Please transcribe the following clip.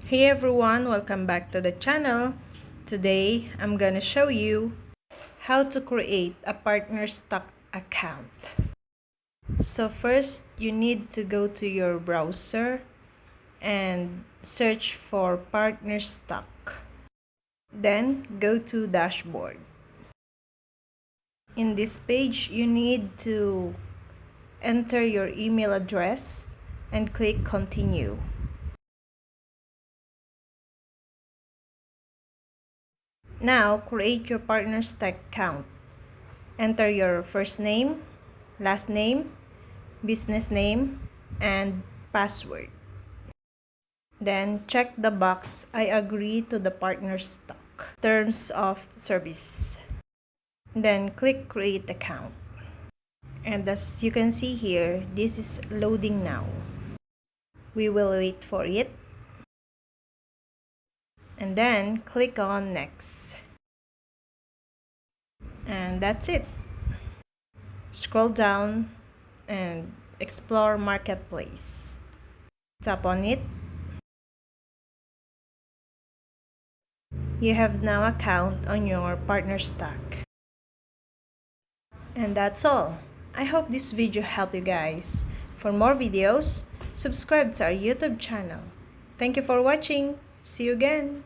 Hey everyone, welcome back to the channel. Today, I'm gonna show you how to create a Partnerstack account. So first, you need to go to your browser and search for Partnerstack. Then, go to Dashboard. In this page, you need to enter your email address and click Continue. Now, create your Partnerstack account. Enter your first name, last name, business name, and password. Then check the box I agree to the Partnerstack terms of service. Then click create account. And as you can see here, this is loading now. We will wait for it. And then click on next. And that's it. Scroll down and explore marketplace. Tap on it. You have now account on your Partnerstack. And that's all. I hope this video helped you guys. For more videos, subscribe to our YouTube channel. Thank you for watching. See you again.